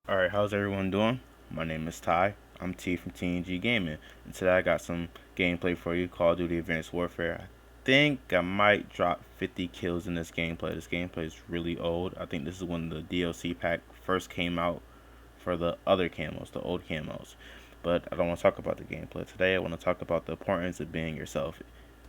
Alright, how's everyone doing? My name is Ty. I'm T from T&Gaming, and today I got some gameplay for you, Call of Duty Advanced Warfare. I think I might drop 50 kills in this gameplay. This gameplay is really old. I think this is when the DLC pack first came out for the other camos, the old camos. But I don't want to talk about the gameplay today. I want to talk about the importance of being yourself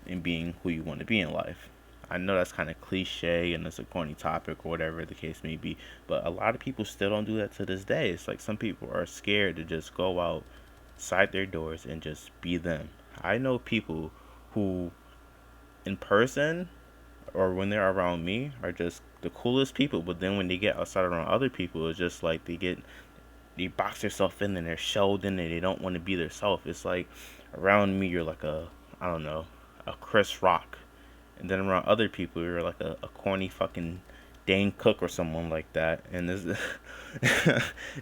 and being who you want to be in life. I know that's kind of cliche and it's a corny topic or whatever the case may be, but a lot of people still don't do that to this day. It's like some people are scared to just go outside their doors and just be them. I know people who, in person or when they're around me, are just the coolest people, but then when they get outside around other people, it's just like they box themselves in and they're shelled in and they don't want to be their self. It's like around me, you're like I don't know, a Chris Rock, and then around other people you're like a corny fucking Dane Cook or someone like that, and this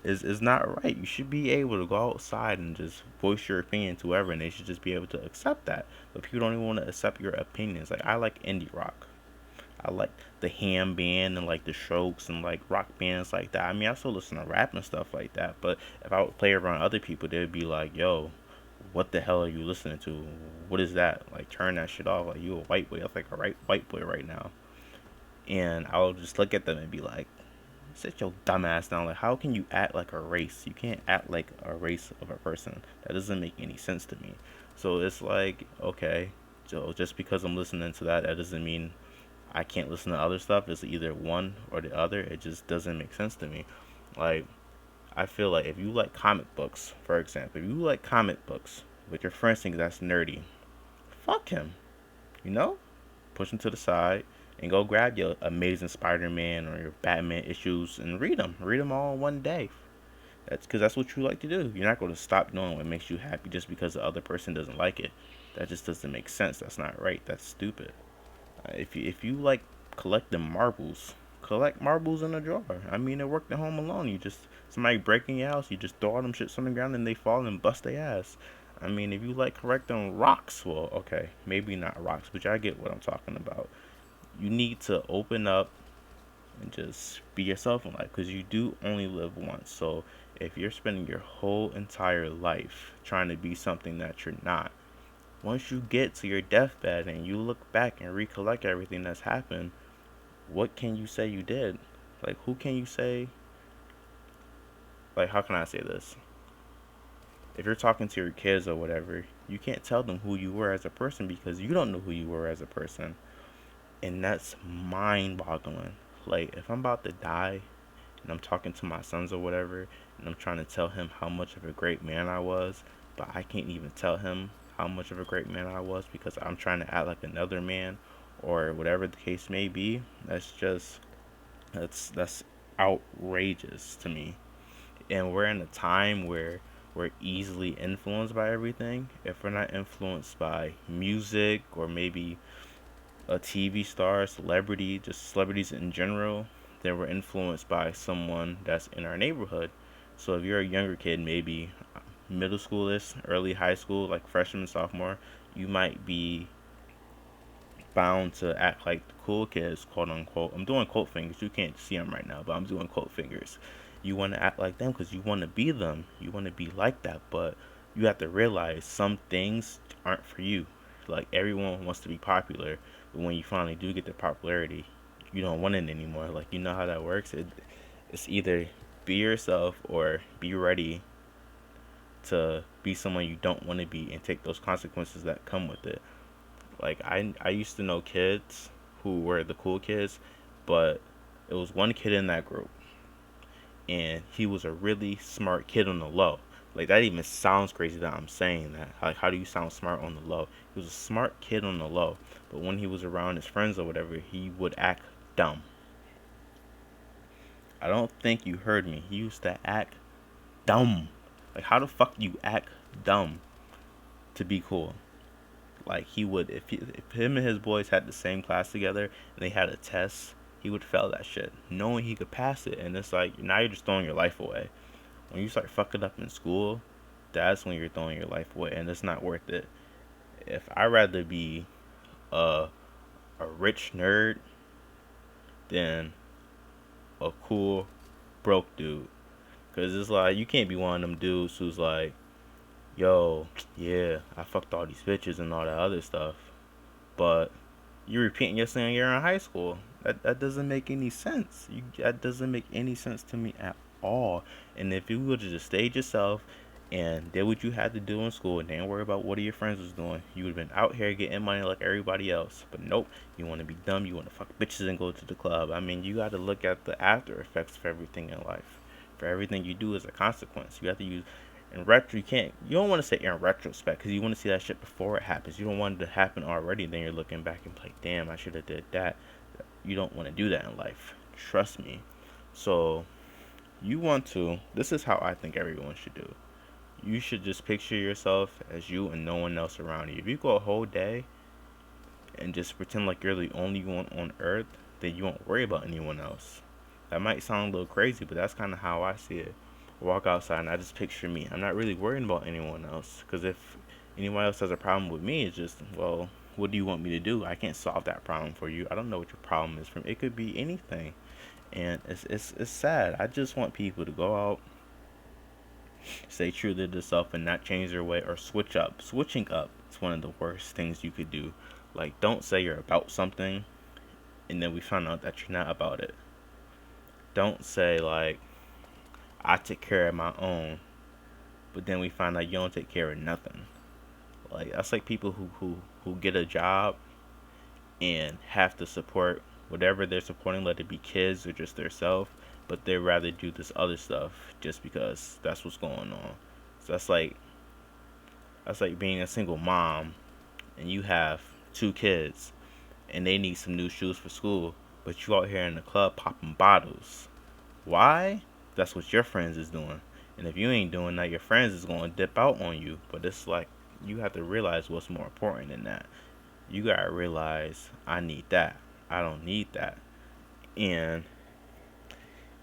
is not right. You should be able to go outside and just voice your opinion to whoever, and they should just be able to accept that. But people don't even want to accept your opinions. Like, I like indie rock. I like the Ham Band and like the Strokes and like rock bands like that. I mean, I still listen to rap and stuff like that. But if I would play around other people, they'd be like, "Yo, what the hell are you listening to? What is that? Like, turn that shit off. Like, you a white boy. That's like a right white boy right now." And I'll just look at them and be like, "Sit your dumb ass down. Like, how can you act like a race? You can't act like a race of a person. That doesn't make any sense to me." So it's like, okay, so just because I'm listening to that, that doesn't mean I can't listen to other stuff. It's either one or the other. It just doesn't make sense to me. Like, I feel like if you like comic books, for example, if you like comic books, but your friends think that's nerdy, fuck him. You know, push him to the side and go grab your Amazing Spider-Man or your Batman issues and read them. Read them all in one day. That's because that's what you like to do. You're not going to stop doing what makes you happy just because the other person doesn't like it. That just doesn't make sense. That's not right. That's stupid. If you like collecting marbles, collect marbles in a drawer. I mean, it worked at Home Alone. You just somebody breaking your house, you just throw all them shits on the ground and they fall and bust their ass. I mean, if you like collecting rocks, well, okay, maybe not rocks, but y'all get what I'm talking about. You need to open up and just be yourself in life because you do only live once. So if you're spending your whole entire life trying to be something that you're not, once you get to your deathbed and you look back and recollect everything that's happened, what can you say you did? Like, who can you say? Like, how can I say this? If you're talking to your kids or whatever, you can't tell them who you were as a person because you don't know who you were as a person. And that's mind boggling. Like, if I'm about to die and I'm talking to my sons or whatever, and I'm trying to tell him how much of a great man I was, but I can't even tell him how much of a great man I was because I'm trying to act like another man or whatever the case may be. That's outrageous to me. And we're in a time where we're easily influenced by everything. If we're not influenced by music or maybe a TV star, celebrity, just celebrities in general, then we're influenced by someone that's in our neighborhood. So if you're a younger kid, maybe middle schoolish, early high school, like freshman, sophomore, you might be bound to act like the cool kids, quote unquote. I'm doing quote fingers. You can't see them right now, but I'm doing quote fingers. You want to act like them because you want to be them. You want to be like that, but you have to realize some things aren't for you. Like, everyone wants to be popular, but when you finally do get the popularity, you don't want it anymore. Like, you know how that works. It's either be yourself or be ready to be someone you don't want to be and take those consequences that come with it. Like, I used to know kids who were the cool kids, but it was one kid in that group, and he was a really smart kid on the low. Like, that even sounds crazy that I'm saying that. Like, how do you sound smart on the low? He was a smart kid on the low, but when he was around his friends or whatever, he would act dumb. I don't think you heard me. He used to act dumb. Like, how the fuck do you act dumb to be cool? Like, he would, if him and his boys had the same class together and they had a test, he would fail that shit, knowing he could pass it. And it's like, now you're just throwing your life away. When you start fucking up in school, that's when you're throwing your life away, and it's not worth it. If I'd rather be a a rich nerd than a cool broke dude, Cause it's like you can't be one of them dudes who's like, yo, yeah, I fucked all these bitches and all that other stuff, but you're repeating your senior year in high school. That doesn't make any sense. That doesn't make any sense to me at all. And if you would have just stayed yourself and did what you had to do in school and didn't worry about what your friends was doing, you would have been out here getting money like everybody else. But nope, you want to be dumb. You want to fuck bitches and go to the club. I mean, you got to look at the after effects for everything in life. For everything you do is a consequence. You have to use in retro, you don't want to say in retrospect because you want to see that shit before it happens. You don't want it to happen already. Then you're looking back and like, damn, I should have did that. You don't want to do that in life. Trust me. So you want to. This is how I think everyone should do. You should just picture yourself as you and no one else around you. If you go a whole day and just pretend like you're the only one on earth, then you won't worry about anyone else. That might sound a little crazy, but that's kind of how I see it. Walk outside and I just picture me. I'm not really worrying about anyone else. Because if anyone else has a problem with me, it's just, well, what do you want me to do? I can't solve that problem for you. I don't know what your problem is. It could be anything. And it's sad. I just want people to go out, stay true to themselves and not change their way or switch up. Switching up is one of the worst things you could do. Like, don't say you're about something and then we find out that you're not about it. Don't say, like, I take care of my own, but then we find out you don't take care of nothing. Like, that's like people who get a job and have to support whatever they're supporting, let it be kids or just their self, but they rather do this other stuff just because that's what's going on. So that's like being a single mom and you have two kids and they need some new shoes for school, but you out here in the club popping bottles. Why? That's what your friends is doing. And if you ain't doing that, your friends is going to dip out on you. But it's like you have to realize what's more important than that. You gotta realize I need that. I don't need that. And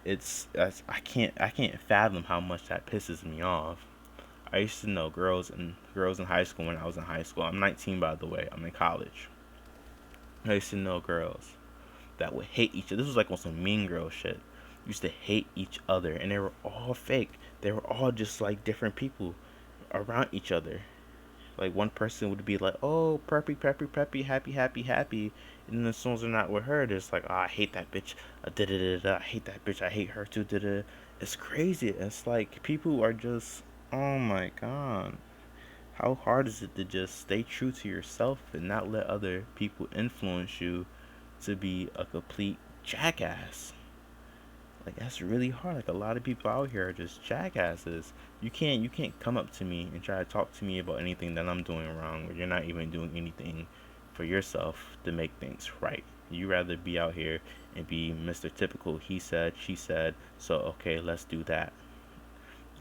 I can't fathom how much that pisses me off. I used to know girls in high school when I was in high school. I'm 19 by the way. I'm in college. I used to know girls that would hate each other. This was like on some mean girl shit. Used to hate each other, and they were all fake. They were all just like different people around each other. Like one person would be like, "Oh, preppy, preppy, preppy, happy, happy, happy," and then as soon as they're not with her, they're just like, "Oh, I hate that bitch. Da da da da. I hate that bitch. I hate her too. Da da." It's crazy. It's like people are just, oh my god. How hard is it to just stay true to yourself and not let other people influence you to be a complete jackass? Like that's really hard. Like a lot of people out here are just jackasses. You can't come up to me and try to talk to me about anything that I'm doing wrong or you're not even doing anything for yourself to make things right. You rather be out here and be Mr. Typical he said, she said, so okay, let's do that.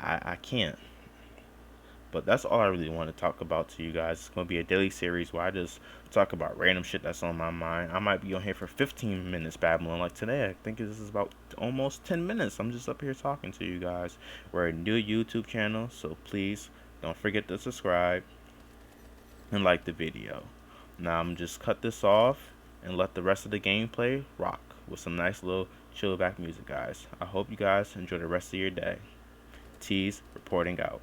I can't. But that's all I really want to talk about to you guys. It's going to be a daily series where I just talk about random shit that's on my mind. I might be on here for 15 minutes babbling. Like today, I think this is about almost 10 minutes. I'm just up here talking to you guys. We're a new YouTube channel, so please don't forget to subscribe and like the video. Now I'm just cut this off and let the rest of the gameplay rock with some nice little chill back music, guys. I hope you guys enjoy the rest of your day. T's reporting out.